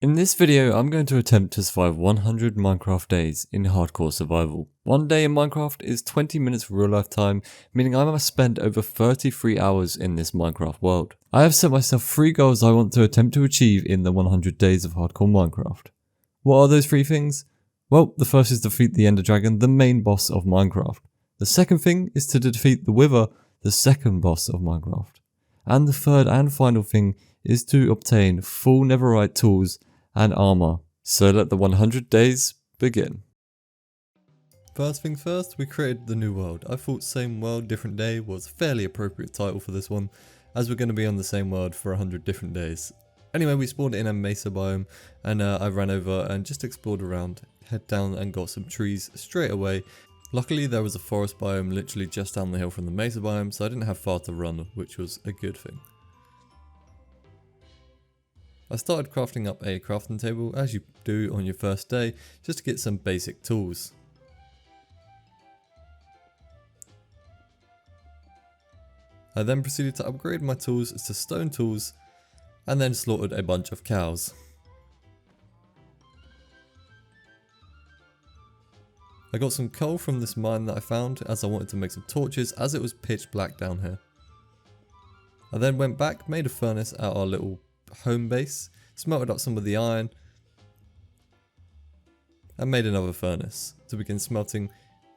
In this video, I'm going to attempt to survive 100 Minecraft days in hardcore survival. One day in Minecraft is 20 minutes real life time, meaning I must spend over 33 hours in this Minecraft world. I have set myself 3 goals I want to attempt to achieve in the 100 days of hardcore Minecraft. What are those 3 things? Well, the first is to defeat the Ender Dragon, the main boss of Minecraft. The second thing is to defeat the Wither, the second boss of Minecraft. And the third and final thing is to obtain full netherite tools and armor. So let the 100 days begin. First things first, we created the new world. I thought same world, different day was a fairly appropriate title for this one, as we're going to be on the same world for 100 different days. Anyway, we spawned in a mesa biome, and I ran over and just explored around, head down and got some trees straight away. Luckily there was a forest biome literally just down the hill from the mesa biome, so I didn't have far to run, which was a good thing. I started crafting up a crafting table, as you do on your first day, just to get some basic tools. I then proceeded to upgrade my tools to stone tools, and then slaughtered a bunch of cows. I got some coal from this mine that I found, as I wanted to make some torches, as it was pitch black down here. I then went back, made a furnace at our little home base, smelted up some of the iron, and made another furnace to begin smelting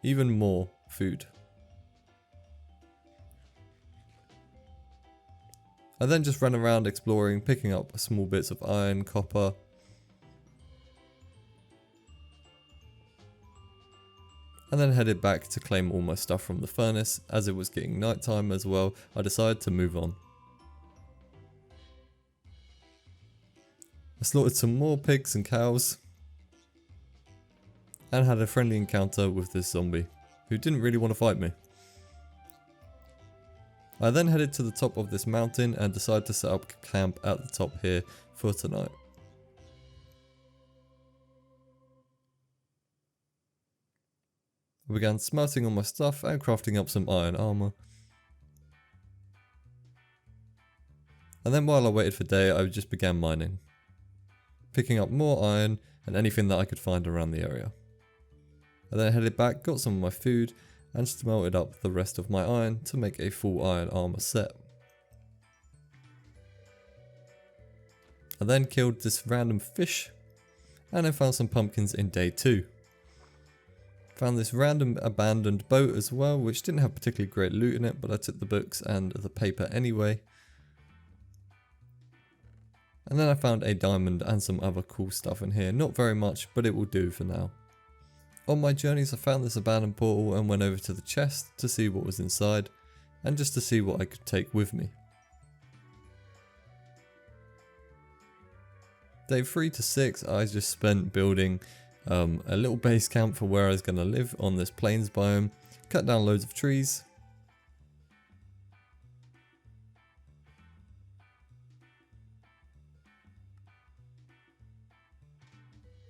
even more food. I then just ran around exploring, picking up small bits of iron, copper, and then headed back to claim all my stuff from the furnace. As it was getting nighttime as well, I decided to move on. I slaughtered some more pigs and cows, and had a friendly encounter with this zombie, who didn't really want to fight me. I then headed to the top of this mountain and decided to set up camp at the top here for tonight. I began smelting all my stuff and crafting up some iron armor. And then while I waited for day, I just began mining, picking up more iron and anything that I could find around the area. I then headed back, got some of my food, and smelted up the rest of my iron to make a full iron armor set. I then killed this random fish, and I found some pumpkins in day 2. Found this random abandoned boat as well, which didn't have particularly great loot in it, but I took the books and the paper anyway. And then I found a diamond and some other cool stuff in here. Not very much, but it will do for now. On my journeys I found this abandoned portal and went over to the chest to see what was inside, and just to see what I could take with me. Day 3 to 6 I just spent building a little base camp for where I was going to live on this plains biome, cut down loads of trees.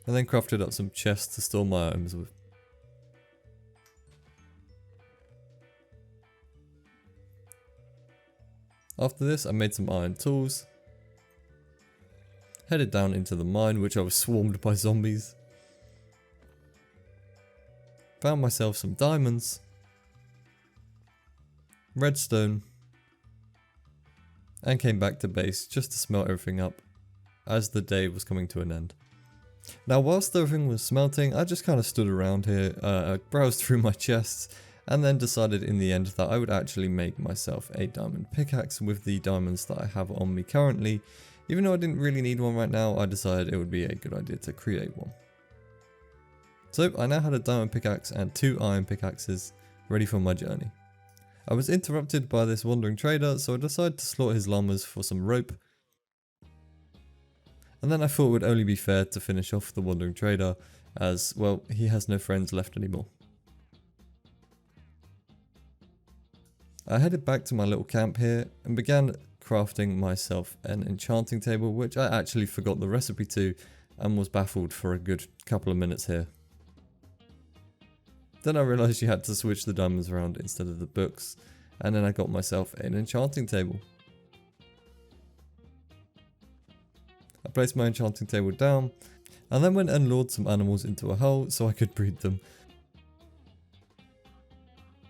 And then crafted up some chests to store my items with. After this I made some iron tools, headed down into the mine, which I was swarmed by zombies. Found myself some diamonds, redstone, and came back to base just to smelt everything up as the day was coming to an end. Now whilst everything was smelting, I just kind of stood around here, I browsed through my chests, and then decided in the end that I would actually make myself a diamond pickaxe with the diamonds that I have on me currently. Even though I didn't really need one right now, I decided it would be a good idea to create one. So I now had a diamond pickaxe and 2 iron pickaxes ready for my journey. I was interrupted by this wandering trader, so I decided to slaughter his llamas for some rope. And then I thought it would only be fair to finish off the wandering trader, as, well, he has no friends left anymore. I headed back to my little camp here and began crafting myself an enchanting table, which I actually forgot the recipe to and was baffled for a good couple of minutes here. Then I realised you had to switch the diamonds around instead of the books, and then I got myself an enchanting table. I placed my enchanting table down, and then went and lured some animals into a hole so I could breed them.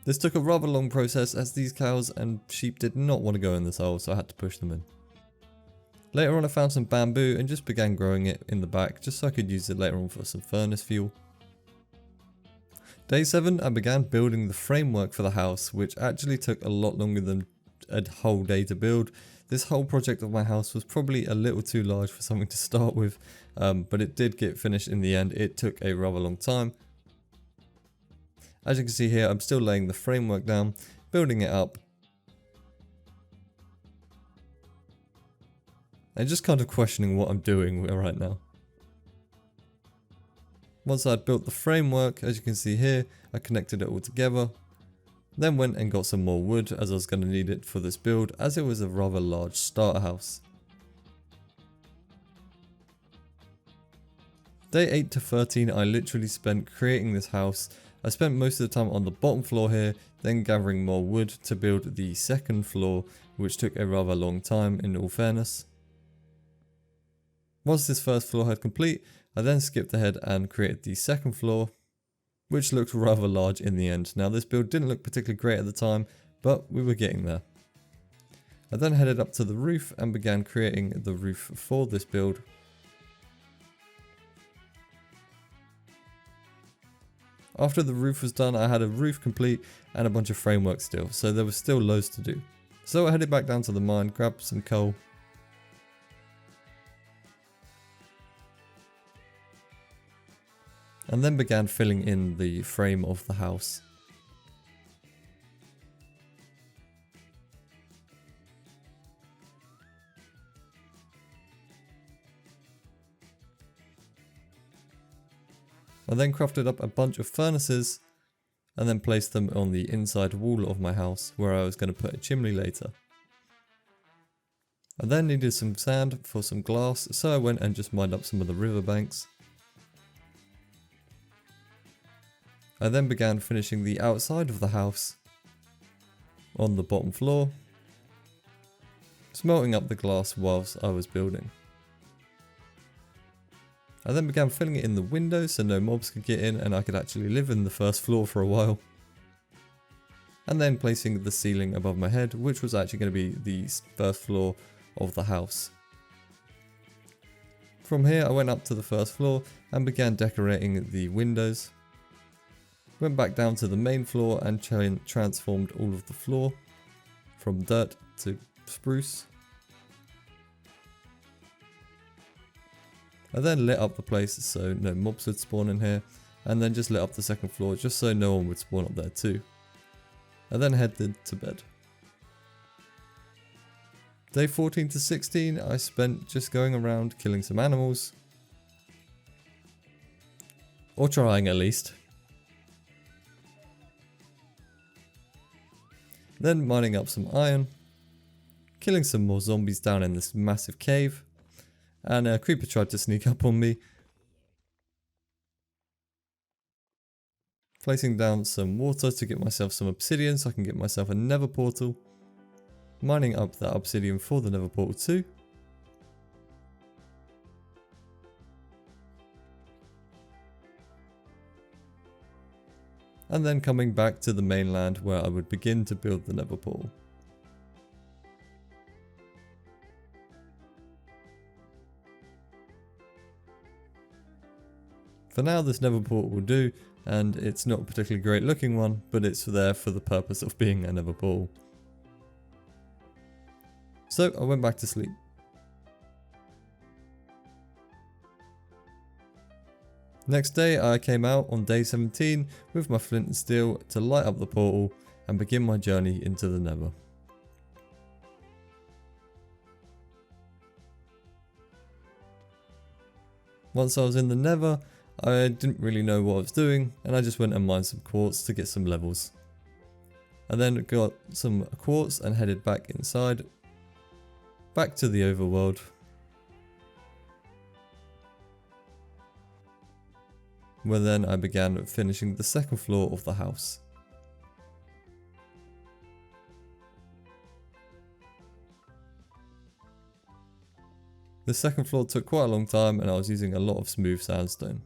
This took a rather long process as these cows and sheep did not want to go in this hole, so I had to push them in. Later on I found some bamboo and just began growing it in the back just so I could use it later on for some furnace fuel. Day 7 I began building the framework for the house, which actually took a lot longer than a whole day to build. This whole project of my house was probably a little too large for something to start with, but it did get finished in the end. It took a rather long time. As you can see here, I'm still laying the framework down, building it up, and just kind of questioning what I'm doing right now. Once I'd built the framework, as you can see here, I connected it all together, then went and got some more wood as I was going to need it for this build, as it was a rather large starter house. Day 8 to 13 I literally spent creating this house. I spent most of the time on the bottom floor here, then gathering more wood to build the second floor, which took a rather long time in all fairness. Once this first floor had complete, I then skipped ahead and created the second floor, which looked rather large in the end. Now this build didn't look particularly great at the time, but we were getting there. I then headed up to the roof and began creating the roof for this build. After the roof was done, I had a roof complete and a bunch of framework still, so there was still loads to do. So I headed back down to the mine, grabbed some coal, and then began filling in the frame of the house. I then crafted up a bunch of furnaces and then placed them on the inside wall of my house where I was going to put a chimney later. I then needed some sand for some glass, so I went and just mined up some of the riverbanks. I then began finishing the outside of the house on the bottom floor, smelting up the glass whilst I was building. I then began filling it in the windows so no mobs could get in and I could actually live in the first floor for a while. And then placing the ceiling above my head, which was actually going to be the first floor of the house. From here I went up to the first floor and began decorating the windows. Went back down to the main floor and transformed all of the floor from dirt to spruce. I then lit up the place so no mobs would spawn in here, and then just lit up the second floor just so no one would spawn up there too. I then headed to bed. Day 14 to 16 I spent just going around killing some animals. Or trying at least. Then mining up some iron. Killing some more zombies down in this massive cave. And a creeper tried to sneak up on me. Placing down some water to get myself some obsidian so I can get myself a nether portal. Mining up that obsidian for the nether portal too. And then coming back to the mainland where I would begin to build the nether portal. For now this nether portal will do, and it's not a particularly great looking one, but it's there for the purpose of being a nether portal. So I went back to sleep. Next day I came out on day 17 with my flint and steel to light up the portal and begin my journey into the nether. Once I was in the nether, I didn't really know what I was doing, and I just went and mined some quartz to get some levels. I then got some quartz and headed back inside, back to the overworld. Where then I began finishing the second floor of the house. The second floor took quite a long time and I was using a lot of smooth sandstone.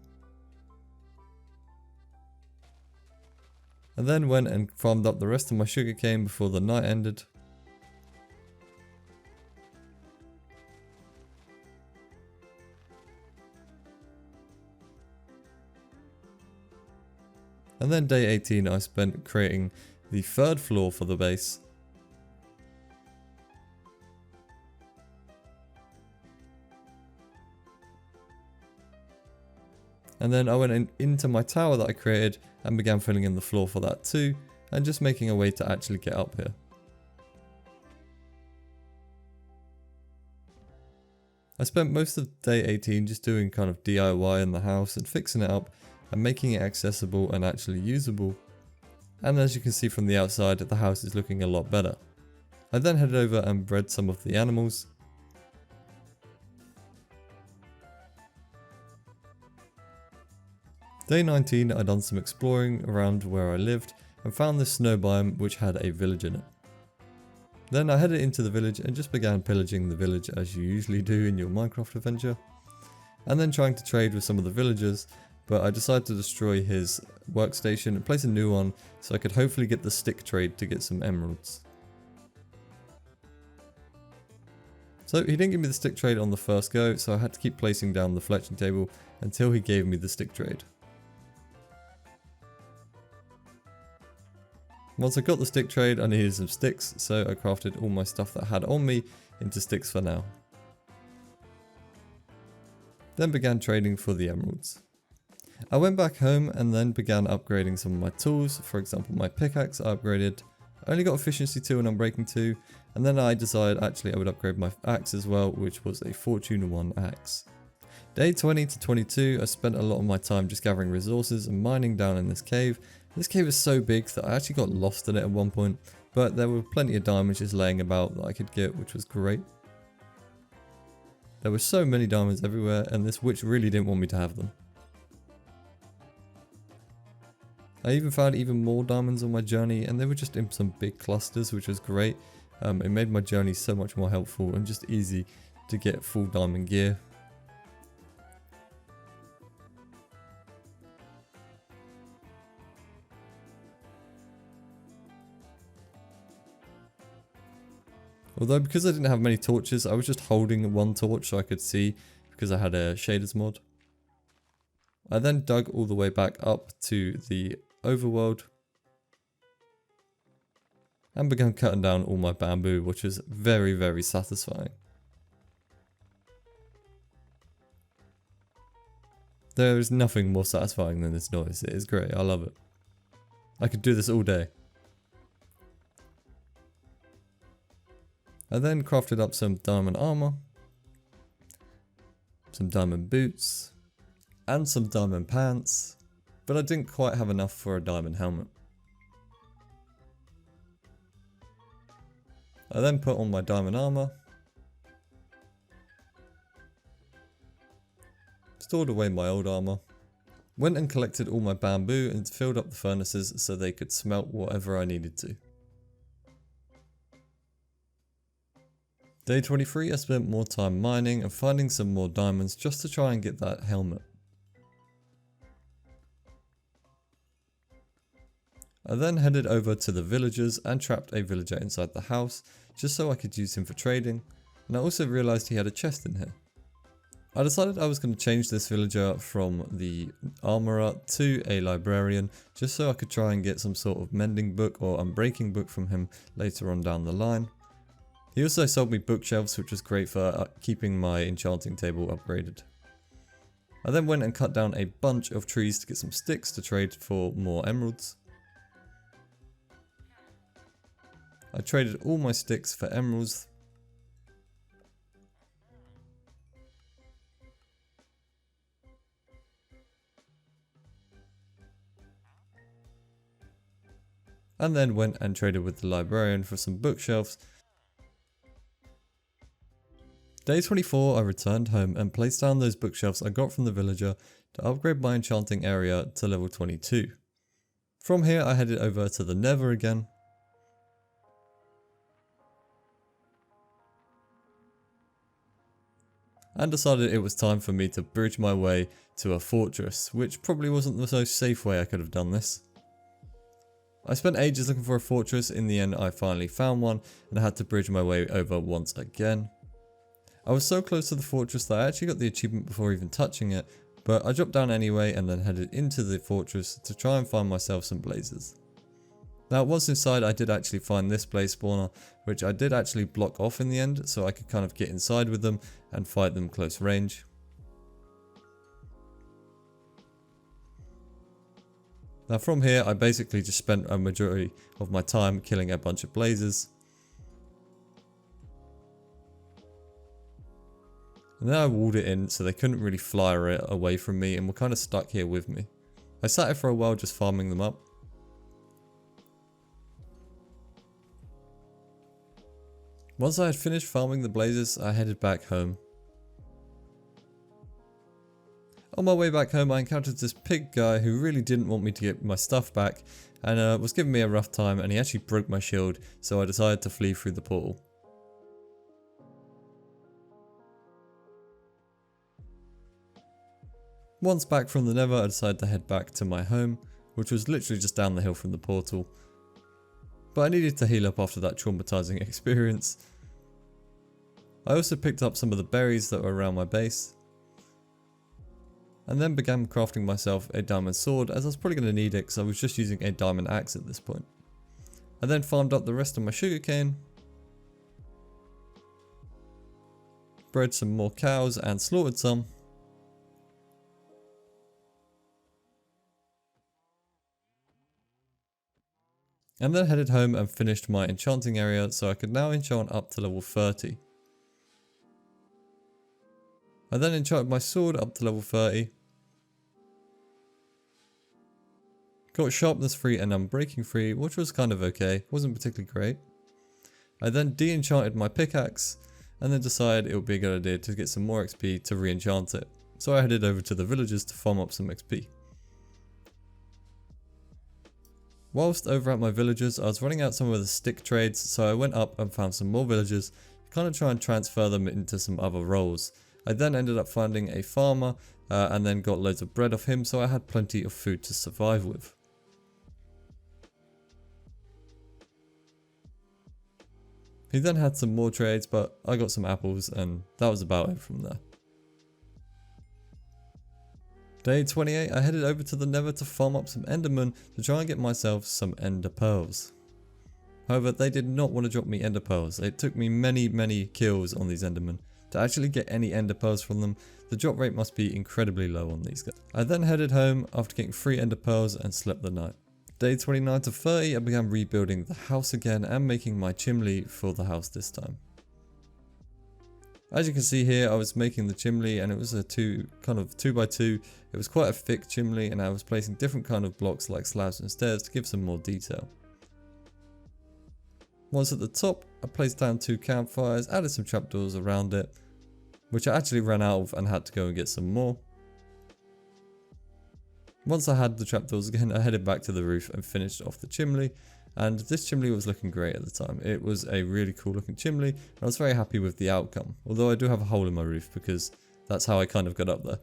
I then went and farmed up the rest of my sugarcane before the night ended. And then day 18 I spent creating the third floor for the base. And then I went into my tower that I created and began filling in the floor for that too, and just making a way to actually get up here. I spent most of day 18 just doing kind of DIY in the house and fixing it up and making it accessible and actually usable. And as you can see from the outside, the house is looking a lot better. I then headed over and bred some of the animals. Day 19 I done some exploring around where I lived and found this snow biome which had a village in it. Then I headed into the village and just began pillaging the village as you usually do in your Minecraft adventure. And then trying to trade with some of the villagers, but I decided to destroy his workstation and place a new one so I could hopefully get the stick trade to get some emeralds. So he didn't give me the stick trade on the first go, so I had to keep placing down the fletching table until he gave me the stick trade. Once I got the stick trade, I needed some sticks, so I crafted all my stuff that I had on me into sticks for now. Then began trading for the emeralds. I went back home and then began upgrading some of my tools. For example, my pickaxe I upgraded. I only got efficiency 2 and unbreaking 2, and then I decided actually I would upgrade my axe as well, which was a fortune 1 axe. Day 20 to 22 I spent a lot of my time just gathering resources and mining down in this cave. This cave is so big that I actually got lost in it at one point, but there were plenty of diamonds just laying about that I could get, which was great. There were so many diamonds everywhere, and this witch really didn't want me to have them. I even found even more diamonds on my journey, and they were just in some big clusters, which was great. It made my journey so much more helpful and just easy to get full diamond gear. Although because I didn't have many torches, I was just holding one torch so I could see because I had a shaders mod. I then dug all the way back up to the overworld and began cutting down all my bamboo, which was very, very satisfying. There is nothing more satisfying than this noise. It is great. I love it. I could do this all day. I then crafted up some diamond armor, some diamond boots, and some diamond pants, but I didn't quite have enough for a diamond helmet. I then put on my diamond armor, stored away my old armor, went and collected all my bamboo and filled up the furnaces so they could smelt whatever I needed to. Day 23 I spent more time mining and finding some more diamonds just to try and get that helmet. I then headed over to the villagers and trapped a villager inside the house just so I could use him for trading, and I also realised he had a chest in here. I decided I was going to change this villager from the armourer to a librarian just so I could try and get some sort of mending book or unbreaking book from him later on down the line. He also sold me bookshelves, which was great for keeping my enchanting table upgraded. I then went and cut down a bunch of trees to get some sticks to trade for more emeralds. I traded all my sticks for emeralds. And then went and traded with the librarian for some bookshelves. Day 24 I returned home and placed down those bookshelves I got from the villager to upgrade my enchanting area to level 22. From here I headed over to the nether again. and decided it was time for me to bridge my way to a fortress, which probably wasn't the most safe way I could have done this. I spent ages looking for a fortress. In the end I finally found one and I had to bridge my way over once again. I was so close to the fortress that I actually got the achievement before even touching it, but I dropped down anyway and then headed into the fortress to try and find myself some blazes. Now once inside I did actually find this blaze spawner, which I did actually block off in the end so I could kind of get inside with them and fight them close range. Now from here I basically just spent a majority of my time killing a bunch of blazes. And then I walled it in so they couldn't really fly away from me and were kind of stuck here with me. I sat here for a while just farming them up. Once I had finished farming the blazes, I headed back home. On my way back home I encountered this pig guy who really didn't want me to get my stuff back and was giving me a rough time, and he actually broke my shield, so I decided to flee through the portal. Once back from the nether I decided to head back to my home, which was literally just down the hill from the portal. But I needed to heal up after that traumatizing experience. I also picked up some of the berries that were around my base. And then began crafting myself a diamond sword, as I was probably going to need it because I was just using a diamond axe at this point. I then farmed up the rest of my sugarcane, bred some more cows and slaughtered some. And then headed home and finished my enchanting area so I could now enchant up to level 30. I then enchanted my sword up to level 30. Got sharpness 3 and unbreaking 3, which was kind of okay, wasn't particularly great. I then de-enchanted my pickaxe and then decided it would be a good idea to get some more XP to re-enchant it. So I headed over to the villages to farm up some XP. Whilst over at my villagers, I was running out some of the stick trades, so I went up and found some more villagers to kind of try and transfer them into some other roles. I then ended up finding a farmer and then got loads of bread off him, so I had plenty of food to survive with. He then had some more trades, but I got some apples and that was about it from there. Day 28, I headed over to the nether to farm up some endermen to try and get myself some ender pearls. However, they did not want to drop me ender pearls. It took me many kills on these endermen to actually get any ender pearls from them. The drop rate must be incredibly low on these guys. I then headed home after getting 3 ender pearls and slept the night. Day 29 to 30, I began rebuilding the house again and making my chimney for the house this time. As you can see here, I was making the chimney and it was a 2x2. It was quite a thick chimney and I was placing different kind of blocks like slabs and stairs to give some more detail. Once at the top, I placed down 2 campfires, added some trapdoors around it, which I actually ran out of and had to go and get some more. Once I had the trapdoors again, I headed back to the roof and finished off the chimney, and this chimney was looking great at the time. It was a really cool looking chimney and I was very happy with the outcome, although I do have a hole in my roof because that's how I kind of got up there.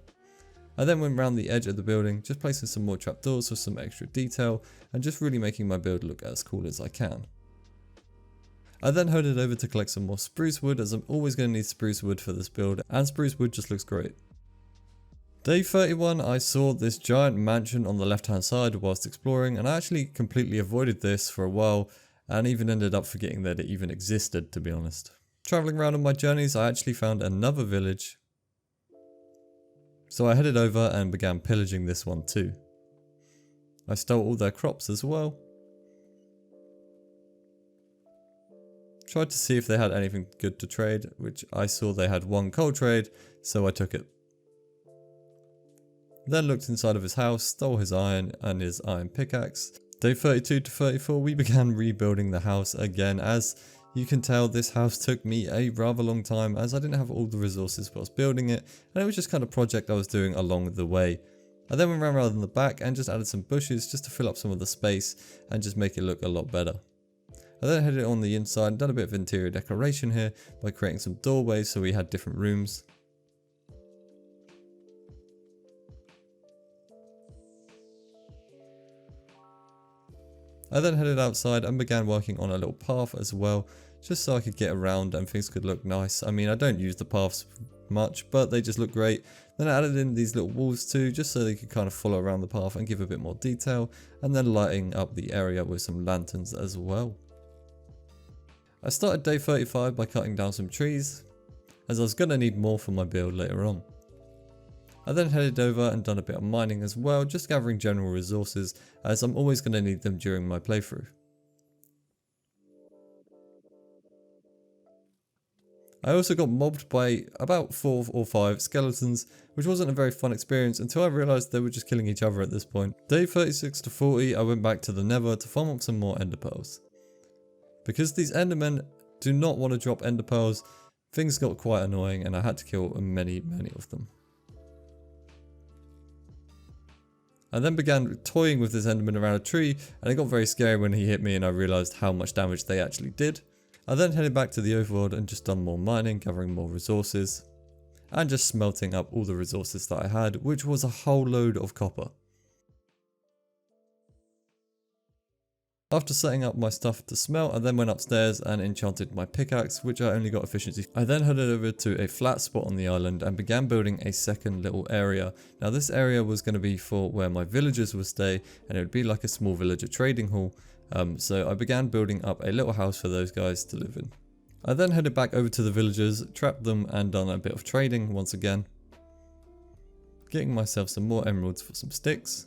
I then went around the edge of the building, just placing some more trapdoors for some extra detail and just really making my build look as cool as I can. I then headed over to collect some more spruce wood, as I'm always going to need spruce wood for this build, and spruce wood just looks great. Day 31, I saw this giant mansion on the left hand side whilst exploring, and I actually completely avoided this for a while and even ended up forgetting that it even existed, to be honest. Travelling around on my journeys, I actually found another village, so I headed over and began pillaging this one too. I stole all their crops as well. Tried to see if they had anything good to trade, which I saw they had 1 coal trade, so I took it. Then looked inside of his house, stole his iron and his iron pickaxe. Day 32 to 34, we began rebuilding the house again. As you can tell, this house took me a rather long time as I didn't have all the resources whilst building it, and it was just kind of a project I was doing along the way. I then went around in the back and just added some bushes just to fill up some of the space and just make it look a lot better. I then headed on the inside and done a bit of interior decoration here by creating some doorways so we had different rooms. I then headed outside and began working on a little path as well, just so I could get around and things could look nice. I mean, I don't use the paths much, but they just look great. Then I added in these little walls too, just so they could kind of follow around the path and give a bit more detail, and then lighting up the area with some lanterns as well. I started day 35 by cutting down some trees, as I was going to need more for my build later on. I then headed over and done a bit of mining as well, just gathering general resources, as I'm always going to need them during my playthrough. I also got mobbed by about 4 or 5 skeletons, which wasn't a very fun experience until I realised they were just killing each other at this point. Day 36 to 40 I went back to the nether to farm up some more ender pearls. Because these endermen do not want to drop ender pearls, things got quite annoying and I had to kill many of them. I then began toying with this enderman around a tree, and it got very scary when he hit me and I realised how much damage they actually did. I then headed back to the overworld and just done more mining, gathering more resources, and just smelting up all the resources that I had, which was a whole load of copper. After setting up my stuff to smelt, I then went upstairs and enchanted my pickaxe, which I only got efficiency. I then headed over to a flat spot on the island and began building a second little area. Now this area was going to be for where my villagers would stay, and it would be like a small villager trading hall. So I began building up a little house for those guys to live in. I then headed back over to the villagers, trapped them and done a bit of trading once again. Getting myself some more emeralds for some sticks.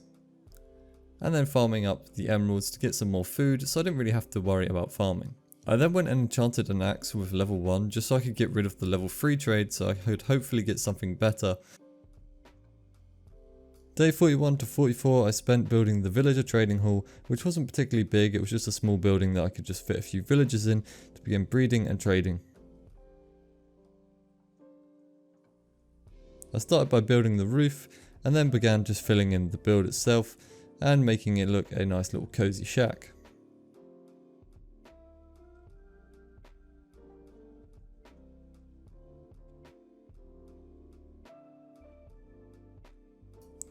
And then farming up the emeralds to get some more food, so I didn't really have to worry about farming. I then went and enchanted an axe with level 1 just so I could get rid of the level 3 trade, so I could hopefully get something better. Day 41 to 44 I spent building the villager trading hall, which wasn't particularly big, it was just a small building that I could just fit a few villagers in to begin breeding and trading. I started by building the roof and then began just filling in the build itself and making it look a nice little cozy shack.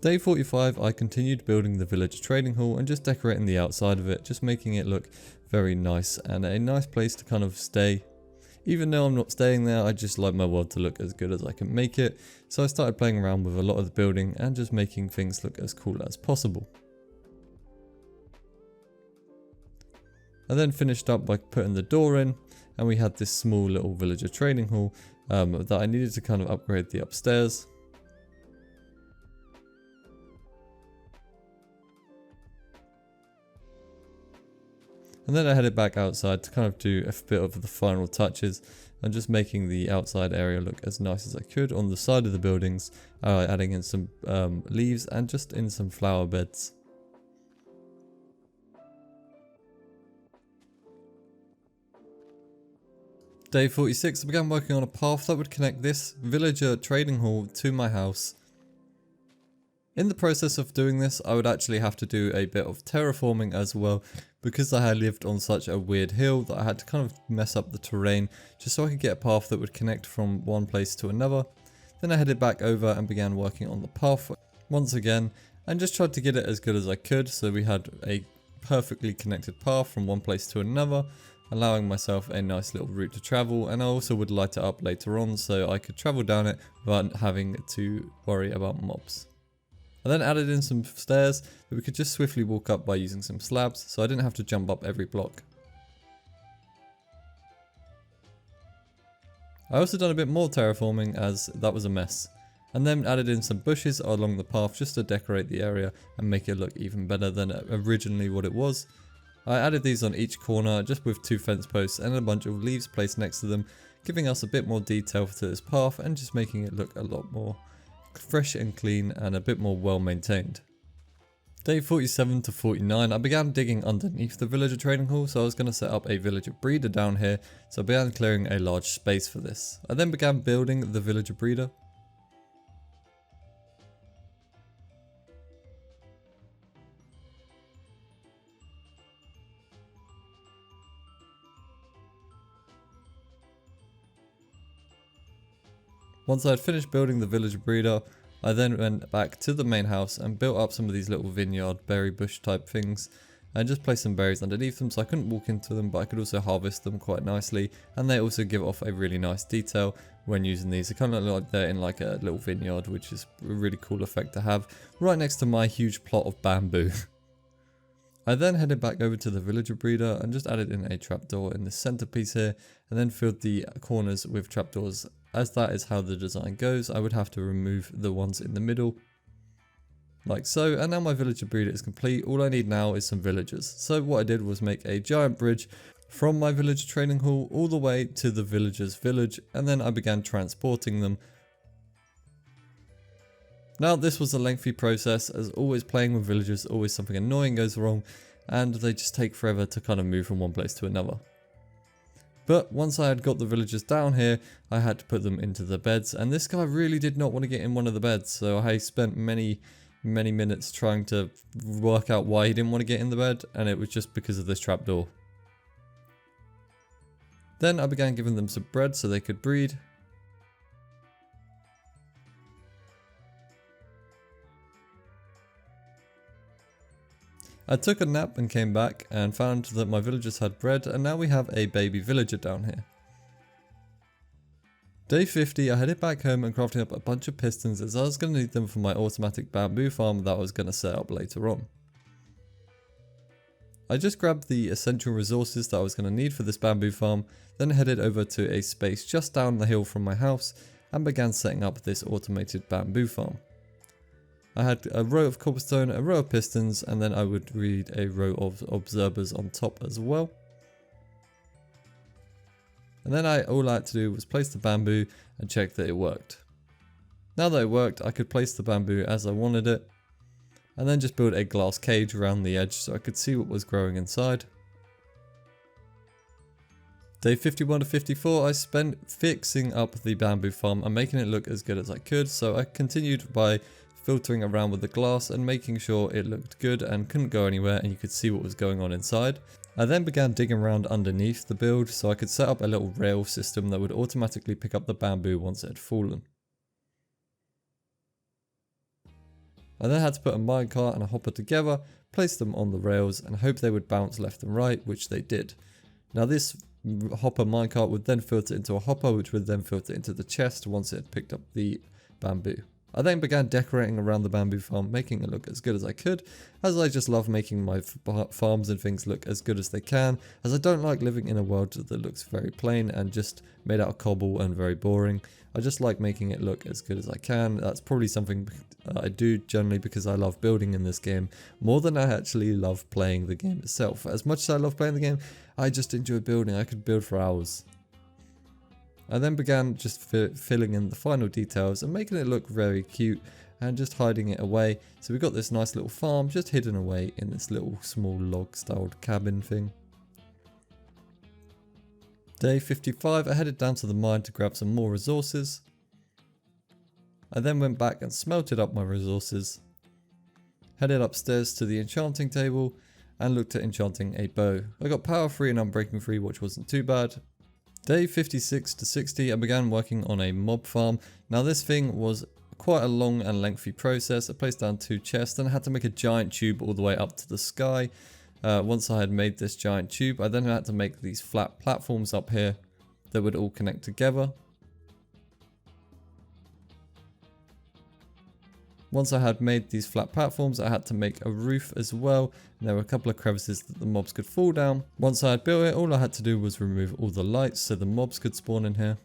Day 45 I continued building the village trading hall and just decorating the outside of it, just making it look very nice and a nice place to kind of stay. Even though I'm not staying there, I just like my world to look as good as I can make it, so I started playing around with a lot of the building and just making things look as cool as possible. I then finished up by putting the door in, and we had this small little villager trading hall that I needed to kind of upgrade the upstairs. And then I headed back outside to kind of do a bit of the final touches and just making the outside area look as nice as I could on the side of the buildings, adding in some leaves and just in some flower beds. Day 46 I began working on a path that would connect this villager trading hall to my house. In the process of doing this, I would actually have to do a bit of terraforming as well, because I had lived on such a weird hill that I had to kind of mess up the terrain just so I could get a path that would connect from one place to another. Then I headed back over and began working on the path once again and just tried to get it as good as I could, so we had a perfectly connected path from one place to another, allowing myself a nice little route to travel, and I also would light it up later on so I could travel down it without having to worry about mobs. I then added in some stairs that we could just swiftly walk up by using some slabs, so I didn't have to jump up every block. I also done a bit more terraforming as that was a mess, and then added in some bushes along the path just to decorate the area and make it look even better than originally what it was. I added these on each corner just with 2 fence posts and a bunch of leaves placed next to them, giving us a bit more detail to this path and just making it look a lot more fresh and clean and a bit more well maintained. Day 47 to 49 I began digging underneath the villager trading hall, so I was going to set up a villager breeder down here, so I began clearing a large space for this. I then began building the villager breeder. Once I had finished building the villager breeder, I then went back to the main house and built up some of these little vineyard berry bush type things, and just place some berries underneath them so I couldn't walk into them, but I could also harvest them quite nicely, and they also give off a really nice detail when using these. They kind of look like they're in like a little vineyard, which is a really cool effect to have right next to my huge plot of bamboo. I then headed back over to the villager breeder and just added in a trapdoor in the centerpiece here, and then filled the corners with trapdoors. As that is how the design goes, I would have to remove the ones in the middle, like so, and now my villager breeder is complete. All I need now is some villagers. So what I did was make a giant bridge from my villager training hall all the way to the villagers' village, and then I began transporting them. Now this was a lengthy process, as always playing with villagers, always something annoying goes wrong, and they just take forever to kind of move from one place to another. But once I had got the villagers down here, I had to put them into the beds, and this guy really did not want to get in one of the beds, so I spent many minutes trying to work out why he didn't want to get in the bed, and it was just because of this trapdoor. Then I began giving them some bread so they could breed. I took a nap and came back and found that my villagers had bread, and now we have a baby villager down here. Day 50, I headed back home and crafting up a bunch of pistons, as I was going to need them for my automatic bamboo farm that I was going to set up later on. I just grabbed the essential resources that I was going to need for this bamboo farm, then headed over to a space just down the hill from my house and began setting up this automated bamboo farm. I had a row of cobblestone, a row of pistons, and then I would read a row of observers on top as well. And then all I had to do was place the bamboo and check that it worked. Now that it worked, I could place the bamboo as I wanted it, and then just build a glass cage around the edge so I could see what was growing inside. Day 51 to 54, I spent fixing up the bamboo farm and making it look as good as I could, so I continued by filtering around with the glass and making sure it looked good and couldn't go anywhere and you could see what was going on inside. I then began digging around underneath the build so I could set up a little rail system that would automatically pick up the bamboo once it had fallen. I then had to put a minecart and a hopper together, place them on the rails and hope they would bounce left and right, which they did. Now this hopper minecart would then filter into a hopper, which would then filter into the chest once it had picked up the bamboo. I then began decorating around the bamboo farm, making it look as good as I could, as I just love making my farms and things look as good as they can, as I don't like living in a world that looks very plain and just made out of cobble and very boring. I just like making it look as good as I can. That's probably something I do generally because I love building in this game more than I actually love playing the game itself. As much as I love playing the game, I just enjoy building. I could build for hours. I then began just filling in the final details and making it look very cute and just hiding it away. So we got this nice little farm just hidden away in this little small log styled cabin thing. Day 55, I headed down to the mine to grab some more resources. I then went back and smelted up my resources, headed upstairs to the enchanting table and looked at enchanting a bow. I got power 3 and unbreaking 3, which wasn't too bad. Day 56 to 60, I began working on a mob farm. Now this thing was quite a long and lengthy process. I placed down 2 chests and I had to make a giant tube all the way up to the sky. Once I had made this giant tube, I then had to make these flat platforms up here that would all connect together. Once I had made these flat platforms, I had to make a roof as well. And there were a couple of crevices that the mobs could fall down. Once I had built it, all I had to do was remove all the lights so the mobs could spawn in here.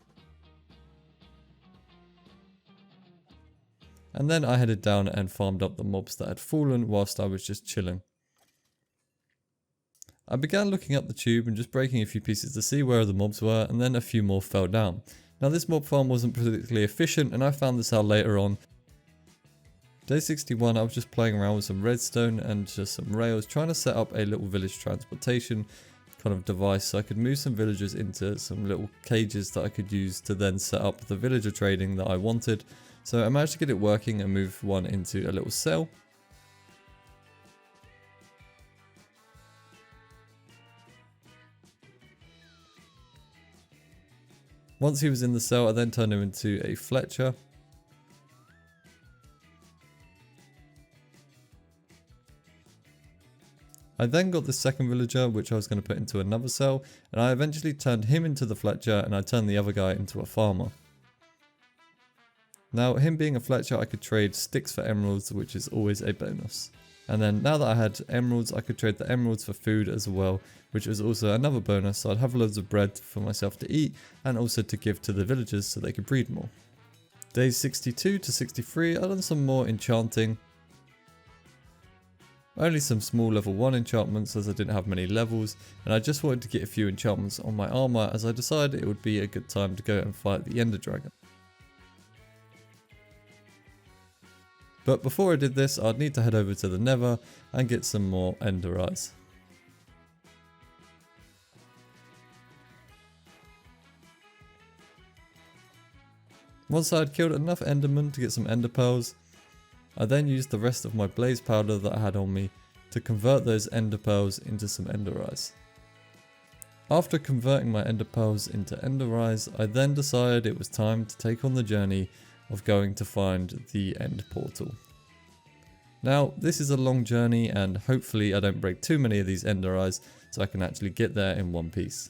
And then I headed down and farmed up the mobs that had fallen whilst I was just chilling. I began looking up the tube and just breaking a few pieces to see where the mobs were, and then a few more fell down. Now this mob farm wasn't particularly efficient, and I found this out later on. Day 61, I was just playing around with some redstone and just some rails, trying to set up a little village transportation kind of device so I could move some villagers into some little cages that I could use to then set up the villager trading that I wanted. So I managed to get it working and move one into a little cell. Once he was in the cell, I then turned him into a Fletcher. I then got the second villager, which I was going to put into another cell, and I eventually turned him into the Fletcher, and I turned the other guy into a farmer. Now, him being a Fletcher, I could trade sticks for emeralds, which is always a bonus. And then now that I had emeralds, I could trade the emeralds for food as well, which was also another bonus. So I'd have loads of bread for myself to eat and also to give to the villagers so they could breed more. Days 62 to 63, I done some more enchanting. Only some small level 1 enchantments as I didn't have many levels, and I just wanted to get a few enchantments on my armor as I decided it would be a good time to go and fight the Ender Dragon. But before I did this, I'd need to head over to the nether and get some more ender eyes. Once I had killed enough endermen to get some ender pearls, I then used the rest of my blaze powder that I had on me to convert those ender pearls into some ender eyes. After converting my ender pearls into ender eyes, I then decided it was time to take on the journey of going to find the end portal. Now, this is a long journey and hopefully I don't break too many of these ender eyes so I can actually get there in one piece.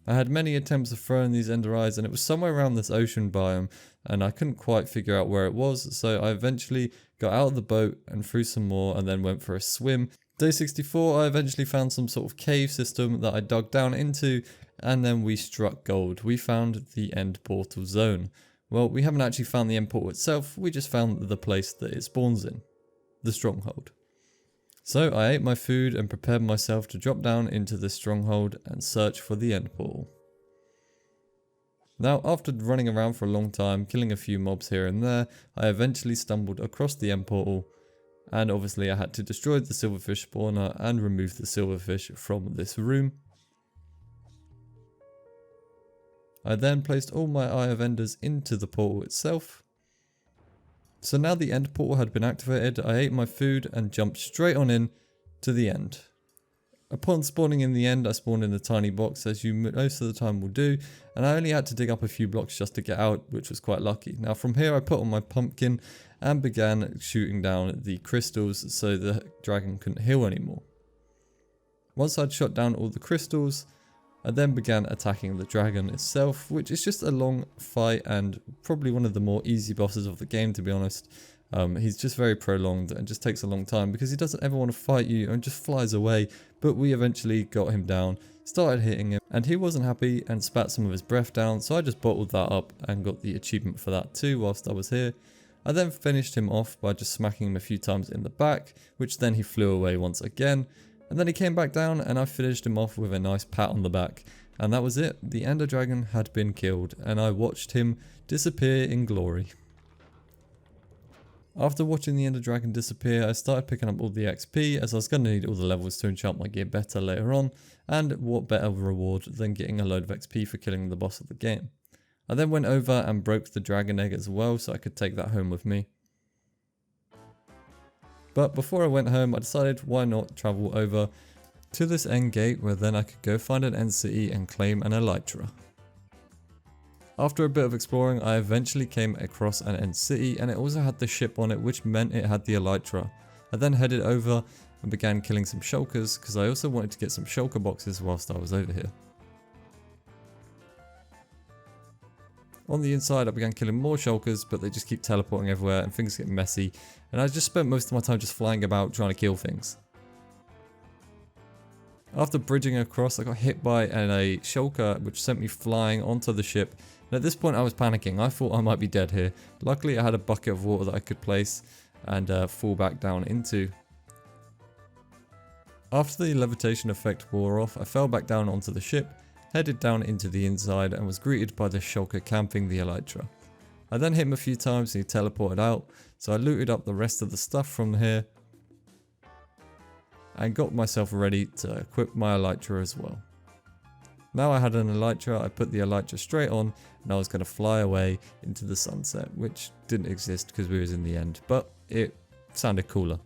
I had many attempts of throwing these ender eyes and it was somewhere around this ocean biome and I couldn't quite figure out where it was, so I eventually got out of the boat and threw some more and then went for a swim. Day 64, I eventually found some sort of cave system that I dug down into, and then we struck gold. We found the end portal zone. Well, we haven't actually found the end portal itself, we just found the place that it spawns in, the stronghold. So I ate my food and prepared myself to drop down into the stronghold and search for the end portal. Now, after running around for a long time, killing a few mobs here and there, I eventually stumbled across the end portal. And obviously I had to destroy the silverfish spawner and remove the silverfish from this room. I then placed all my Eye of Enders into the portal itself. So now the end portal had been activated, I ate my food and jumped straight on in to the end. Upon spawning in the end, I spawned in a tiny box as you most of the time will do, and I only had to dig up a few blocks just to get out, which was quite lucky. Now from here I put on my pumpkin and began shooting down the crystals so the dragon couldn't heal anymore. Once I'd shot down all the crystals, I then began attacking the dragon itself, which is just a long fight and probably one of the more easy bosses of the game, to be honest. He's just very prolonged and just takes a long time because he doesn't ever want to fight you and just flies away, but we eventually got him down, started hitting him, and he wasn't happy and spat some of his breath down, so I just bottled that up and got the achievement for that too whilst I was here. I then finished him off by just smacking him a few times in the back, which then he flew away once again, and then he came back down and I finished him off with a nice pat on the back, and that was it. The Ender Dragon had been killed and I watched him disappear in glory. After watching the Ender Dragon disappear, I started picking up all the XP as I was going to need all the levels to enchant my gear better later on, and what better reward than getting a load of XP for killing the boss of the game. I then went over and broke the dragon egg as well so I could take that home with me. But before I went home, I decided why not travel over to this end gate where then I could go find an end city and claim an Elytra. After a bit of exploring, I eventually came across an end city and it also had the ship on it, which meant it had the Elytra. I then headed over and began killing some shulkers because I also wanted to get some shulker boxes whilst I was over here. On the inside I began killing more shulkers, but they just keep teleporting everywhere and things get messy, and I just spent most of my time just flying about trying to kill things. After bridging across, I got hit by a shulker which sent me flying onto the ship, and at this point I was panicking. I thought I might be dead here. Luckily I had a bucket of water that I could place and fall back down into. After the levitation effect wore off, I fell back down onto the ship, headed down into the inside and was greeted by the shulker camping the Elytra. I then hit him a few times and he teleported out, so I looted up the rest of the stuff from here and got myself ready to equip my Elytra as well. Now I had an Elytra, I put the Elytra straight on and I was going to fly away into the sunset, which didn't exist because we was in the end, but it sounded cooler.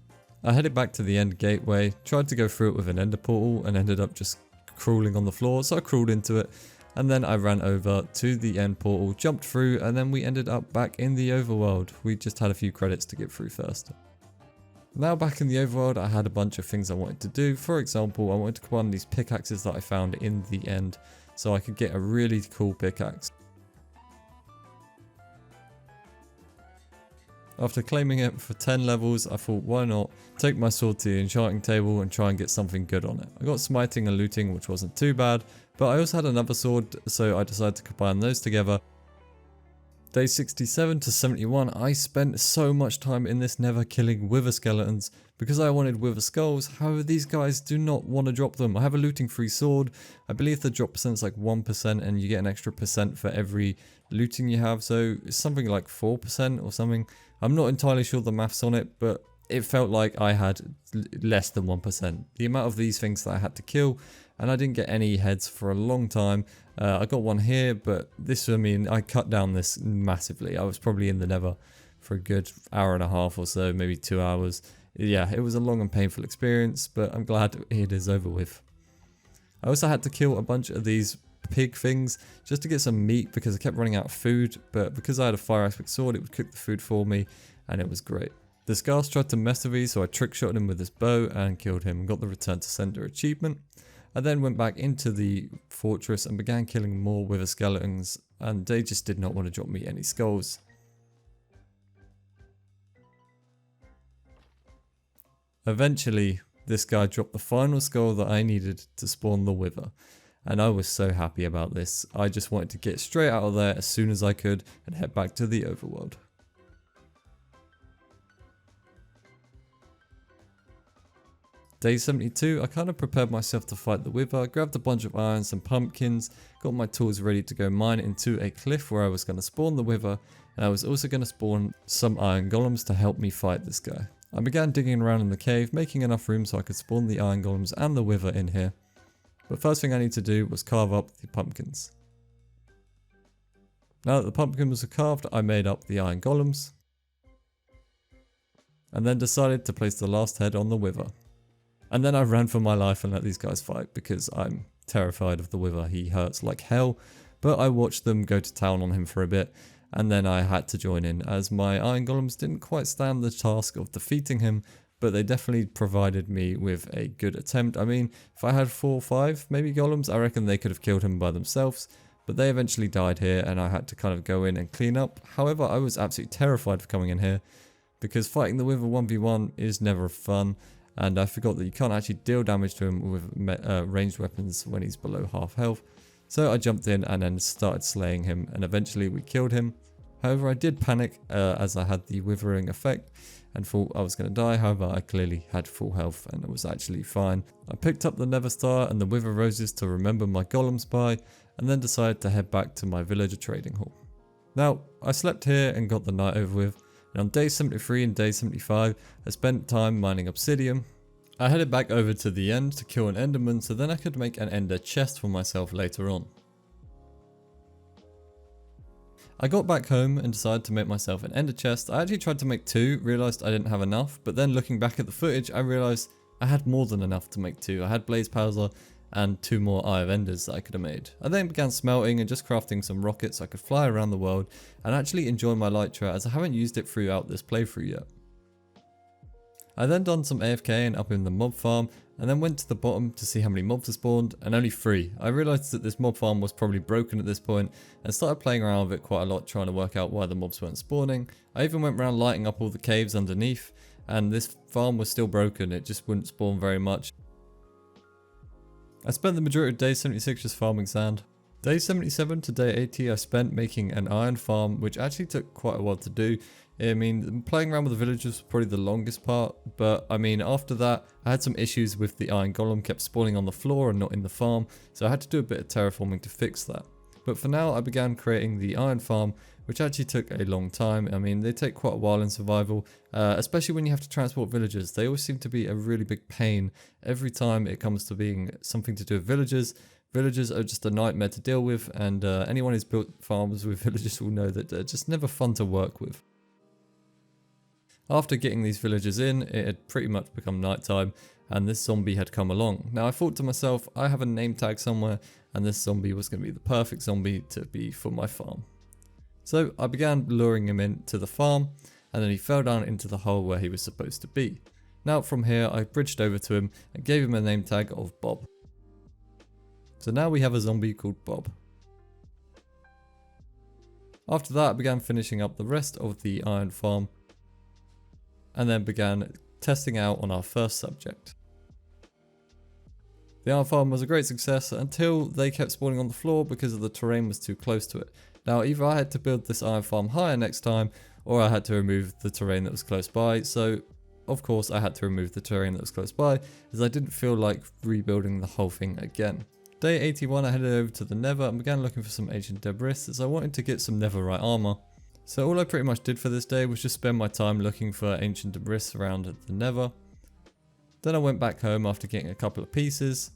I headed back to the end gateway, tried to go through it with an ender portal and ended up just crawling on the floor, so I crawled into it And then I ran over to the end portal, jumped through, and then we ended up back in the overworld. We just had a few credits to get through first. Now back in the overworld, I had a bunch of things I wanted to do. For example, I wanted to combine these pickaxes that I found in the end so I could get a really cool pickaxe. After claiming it for 10 levels, I thought why not take my sword to the enchanting table and try and get something good on it. I got smiting and looting, which wasn't too bad, but I also had another sword, so I decided to combine those together. Day 67 to 71, I spent so much time in this nether killing wither skeletons because I wanted wither skulls. However, these guys do not want to drop them. I have a looting free sword. I believe the drop percent is like 1% and you get an extra percent for every looting you have. So it's something like 4% or something. I'm not entirely sure the maths on it, but it felt like I had less than 1%. The amount of these things that I had to kill, and I didn't get any heads for a long time. I got one here, but this, I mean, I cut down this massively. I was probably in the nether for a good hour and a half or so, maybe 2 hours. Yeah, it was a long and painful experience, but I'm glad it is over with. I also had to kill a bunch of these pig things just to get some meat because I kept running out of food, but because I had a fire aspect sword, it would cook the food for me, and it was great. The Scars tried to mess with me, so I trick shot him with his bow and killed him and got the Return to Sender achievement. I then went back into the fortress and began killing more wither skeletons, and they just did not want to drop me any skulls. Eventually, this guy dropped the final skull that I needed to spawn the wither, and I was so happy about this. I just wanted to get straight out of there as soon as I could and head back to the overworld. Day 72, I kind of prepared myself to fight the wither, grabbed a bunch of iron, some pumpkins, got my tools ready to go mine into a cliff where I was going to spawn the wither, and I was also going to spawn some iron golems to help me fight this guy. I began digging around in the cave, making enough room so I could spawn the iron golems and the wither in here. But first thing I need to do was carve up the pumpkins. Now that the pumpkins were carved, I made up the iron golems, and then decided to place the last head on the wither. And then I ran for my life and let these guys fight because I'm terrified of the wither. He hurts like hell, but I watched them go to town on him for a bit, and then I had to join in as my iron golems didn't quite stand the task of defeating him, but they definitely provided me with a good attempt. I mean, if I had 4 or 5 maybe golems, I reckon they could have killed him by themselves, but they eventually died here and I had to kind of go in and clean up. However, I was absolutely terrified of coming in here because fighting the wither 1v1 is never fun. And I forgot that you can't actually deal damage to him with ranged weapons when he's below half health. So I jumped in and then started slaying him, and eventually we killed him. However, I did panic as I had the withering effect and thought I was going to die. However, I clearly had full health and it was actually fine. I picked up the nether star and the wither roses to remember my golems by, and then decided to head back to my villager trading hall. Now, I slept here and got the night over with. And on day 73 and day 75, I spent time mining obsidian. I headed back over to the end to kill an enderman so then I could make an ender chest for myself later on. I got back home and decided to make myself an ender chest. I actually tried to make 2, realised I didn't have enough, but then looking back at the footage I realised I had more than enough to make 2. I had blaze powder and 2 more Eye of Enders that I could have made. I then began smelting and just crafting some rockets so I could fly around the world and actually enjoy my Elytra as I haven't used it throughout this playthrough yet. I then done some AFK and up in the mob farm and then went to the bottom to see how many mobs are spawned, and only 3. I realised that this mob farm was probably broken at this point and started playing around with it quite a lot trying to work out why the mobs weren't spawning. I even went around lighting up all the caves underneath, and this farm was still broken, it just wouldn't spawn very much. I spent the majority of day 76 just farming sand. Day 77 to day 80 I spent making an iron farm, which actually took quite a while to do. I mean, playing around with the villagers was probably the longest part, but I mean after that I had some issues with the iron golem kept spawning on the floor and not in the farm, so I had to do a bit of terraforming to fix that. But for now I began creating the iron farm, which actually took a long time. I mean, they take quite a while in survival, especially when you have to transport villagers. They always seem to be a really big pain every time it comes to being something to do with villagers. Villagers are just a nightmare to deal with, and anyone who's built farms with villagers will know that they're just never fun to work with. After getting these villagers in, it had pretty much become nighttime and this zombie had come along. Now I thought to myself, I have a name tag somewhere and this zombie was going to be the perfect zombie to be for my farm. So I began luring him into the farm, and then he fell down into the hole where he was supposed to be. Now from here I bridged over to him and gave him a name tag of Bob. So now we have a zombie called Bob. After that I began finishing up the rest of the iron farm, and then began testing out on our first subject. The iron farm was a great success until they kept spawning on the floor because the terrain was too close to it. Now either I had to build this iron farm higher next time, or I had to remove the terrain that was close by. So of course I had to remove the terrain that was close by, as I didn't feel like rebuilding the whole thing again. Day 81 I headed over to the nether and began looking for some ancient debris, as I wanted to get some netherite armor. So all I pretty much did for this day was just spend my time looking for ancient debris around the nether. Then I went back home after getting a couple of pieces,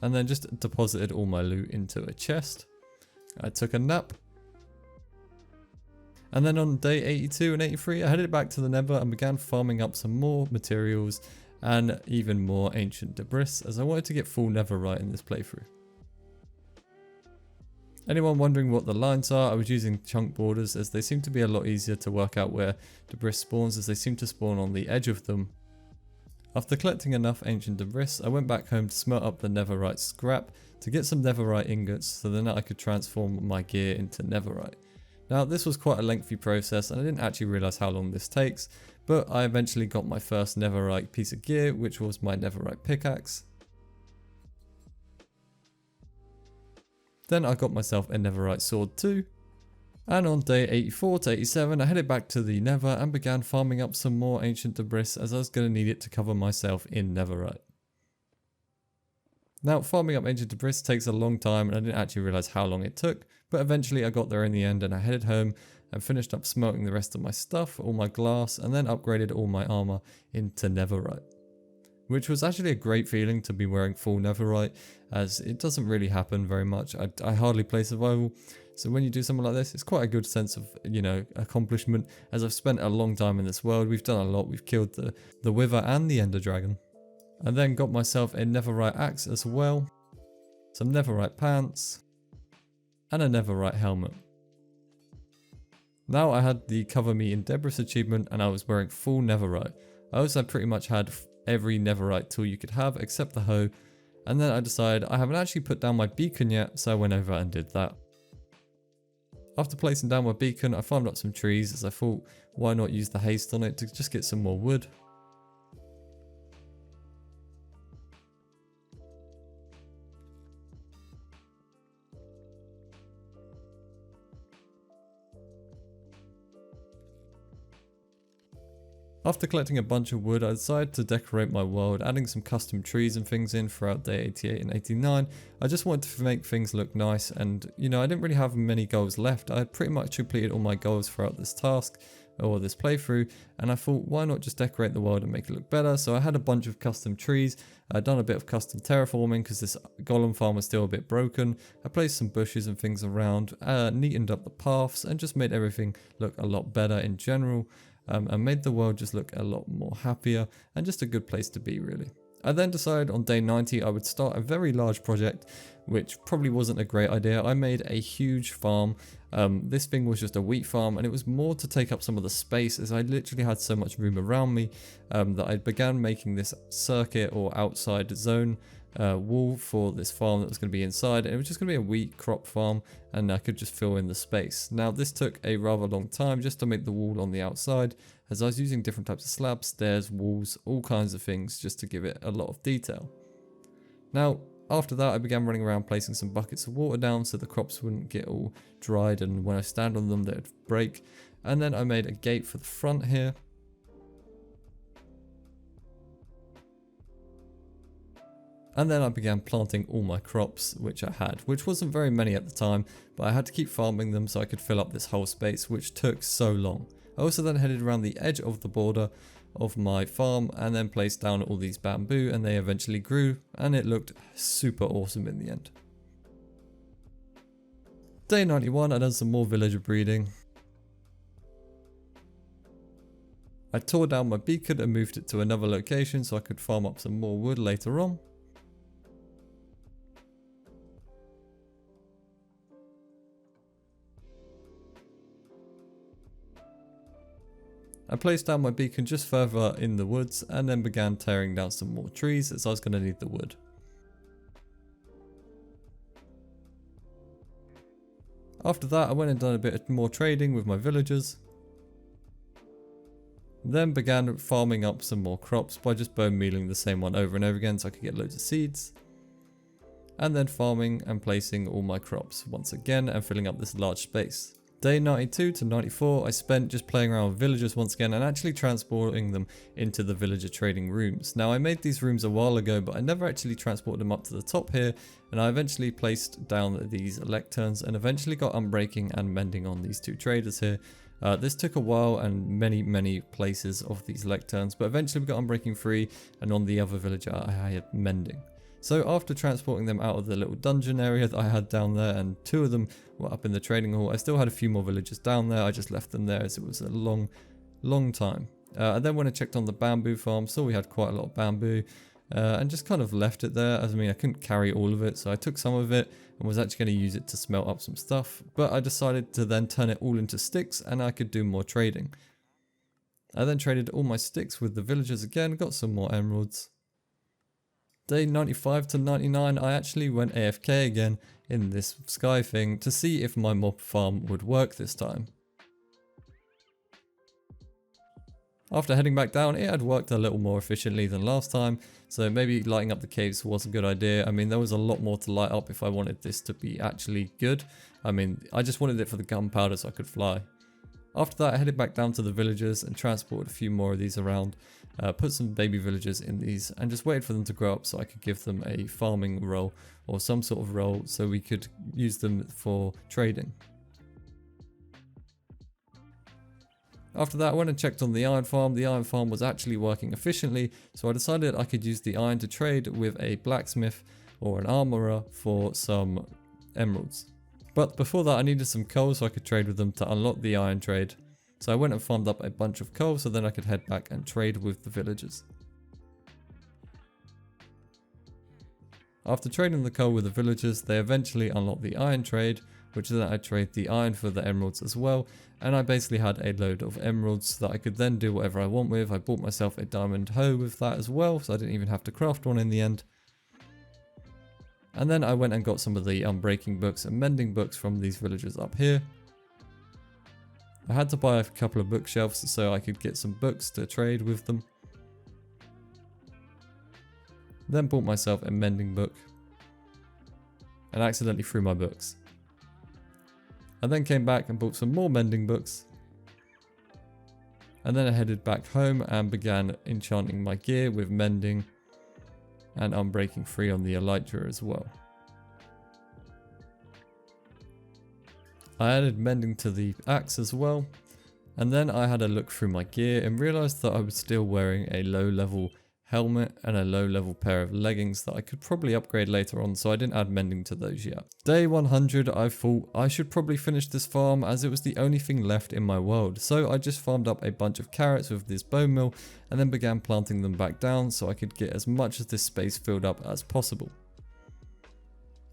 and then just deposited all my loot into a chest. I took a nap, and then on day 82 and 83 I headed back to the nether and began farming up some more materials and even more ancient debris, as I wanted to get full netherite in this playthrough. Anyone wondering what the lines are, I was using chunk borders, as they seem to be a lot easier to work out where debris spawns, as they seem to spawn on the edge of them. After collecting enough ancient debris, I went back home to smelt up the netherite scrap to get some netherite ingots, so then I could transform my gear into netherite. Now this was quite a lengthy process and I didn't actually realise how long this takes, but I eventually got my first netherite piece of gear, which was my netherite pickaxe. Then I got myself a netherite sword too. And on day 84 to 87 I headed back to the nether and began farming up some more ancient debris, as I was going to need it to cover myself in netherite. Now farming up ancient debris takes a long time and I didn't actually realise how long it took, but eventually I got there in the end and I headed home and finished up smelting the rest of my stuff, all my glass, and then upgraded all my armour into netherite. Which was actually a great feeling to be wearing full netherite, as it doesn't really happen very much. I hardly play survival, so when you do something like this, it's quite a good sense of, accomplishment, as I've spent a long time in this world. We've done a lot. We've killed the Wither and the Ender Dragon. I then got myself a netherite axe as well, some netherite pants, and a netherite helmet. Now I had the cover me in debris achievement and I was wearing full netherite. I also pretty much had every netherite tool you could have except the hoe, and then I decided I haven't actually put down my beacon yet, so I went over and did that. After placing down my beacon, I farmed up some trees, as I thought, why not use the haste on it to just get some more wood. After collecting a bunch of wood, I decided to decorate my world, adding some custom trees and things in throughout day 88 and 89. I just wanted to make things look nice, and I didn't really have many goals left. I had pretty much completed all my goals throughout this task, or this playthrough, and I thought, why not just decorate the world and make it look better? So I had a bunch of custom trees. I'd done a bit of custom terraforming because this golem farm was still a bit broken. I placed some bushes and things around, neatened up the paths, and just made everything look a lot better in general. And made the world just look a lot more happier and just a good place to be, really. I then decided on day 90 I would start a very large project, which probably wasn't a great idea. I made a huge farm. This thing was just a wheat farm, and it was more to take up some of the space, as I literally had so much room around me that I began making this circuit or outside zone wall for this farm that was going to be inside, and it was just going to be a wheat crop farm, and I could just fill in the space. Now this took a rather long time just to make the wall on the outside, as I was using different types of slabs, stairs, walls, all kinds of things just to give it a lot of detail. Now after that I began running around placing some buckets of water down so the crops wouldn't get all dried, and when I stand on them they'd break. And then I made a gate for the front here. And then I began planting all my crops, which I had, which wasn't very many at the time, but I had to keep farming them so I could fill up this whole space, which took so long. I also then headed around the edge of the border of my farm and then placed down all these bamboo, and they eventually grew, and it looked super awesome in the end. Day 91, I done some more villager breeding. I tore down my beacon and moved it to another location so I could farm up some more wood later on. I placed down my beacon just further in the woods and then began tearing down some more trees as I was going to need the wood. After that, I went and done a bit more trading with my villagers. Then began farming up some more crops by just bone mealing the same one over and over again so I could get loads of seeds. And then farming and placing all my crops once again and filling up this large space. Day 92 to 94 I spent just playing around with villagers once again and actually transporting them into the villager trading rooms. Now I made these rooms a while ago, but I never actually transported them up to the top here, and I eventually placed down these lecterns and eventually got unbreaking and mending on these two traders here. This took a while and many places of these lecterns, but eventually we got unbreaking free, and on the other villager I had mending. So after transporting them out of the little dungeon area that I had down there, and two of them were up in the trading hall, I still had a few more villagers down there. I just left them there as it was a long time. And then when I checked on the bamboo farm, saw we had quite a lot of bamboo, and just kind of left it there. As I mean, I couldn't carry all of it, so I took some of it and was actually going to use it to smelt up some stuff. But I decided to then turn it all into sticks and I could do more trading. I then traded all my sticks with the villagers again, got some more emeralds. Day 95 to 99 I actually went AFK again in this sky thing to see if my mob farm would work this time. After heading back down, it had worked a little more efficiently than last time, so maybe lighting up the caves was a good idea. I mean, there was a lot more to light up if I wanted this to be actually good. I mean, I just wanted it for the gunpowder so I could fly. After that, I headed back down to the villagers and transported a few more of these around, put some baby villagers in these and just waited for them to grow up so I could give them a farming role or some sort of role so we could use them for trading. After that, I went and checked on the iron farm. The iron farm was actually working efficiently, so I decided I could use the iron to trade with a blacksmith or an armorer for some emeralds. But before that, I needed some coal so I could trade with them to unlock the iron trade. So I went and farmed up a bunch of coal so then I could head back and trade with the villagers. After trading the coal with the villagers, they eventually unlocked the iron trade, which then I trade the iron for the emeralds as well. And I basically had a load of emeralds that I could then do whatever I want with. I bought myself a diamond hoe with that as well, so I didn't even have to craft one in the end. And then I went and got some of the unbreaking books and mending books from these villagers up here. I had to buy a couple of bookshelves so I could get some books to trade with them. Then bought myself a mending book and accidentally threw my books. I then came back and bought some more mending books. And then I headed back home and began enchanting my gear with mending and unbreaking free on the Elytra as well. I added mending to the axe as well, and then I had a look through my gear and realised that I was still wearing a low level helmet and a low level pair of leggings that I could probably upgrade later on, so I didn't add mending to those yet. Day 100 I thought I should probably finish this farm as it was the only thing left in my world, so I just farmed up a bunch of carrots with this bone meal and then began planting them back down so I could get as much of this space filled up as possible.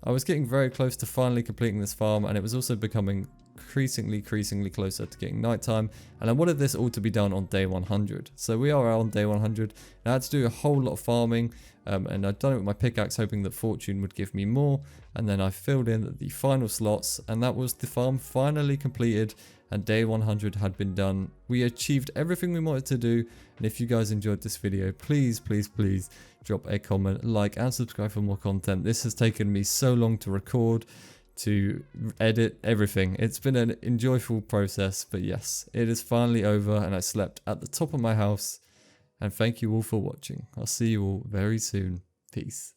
I was getting very close to finally completing this farm, and it was also becoming increasingly closer to getting nighttime, and I wanted this all to be done on day 100. So we are on day 100, and I had to do a whole lot of farming, and I'd done it with my pickaxe hoping that fortune would give me more, and then I filled in the final slots, and that was the farm finally completed, and day 100 had been done. We achieved everything we wanted to do, and if you guys enjoyed this video, please drop a comment, like, and subscribe for more content. This has taken me so long to record, to edit, everything. It's been an enjoyable process, but yes, it is finally over and I slept at the top of my house. And thank you all for watching. I'll see you all very soon. Peace.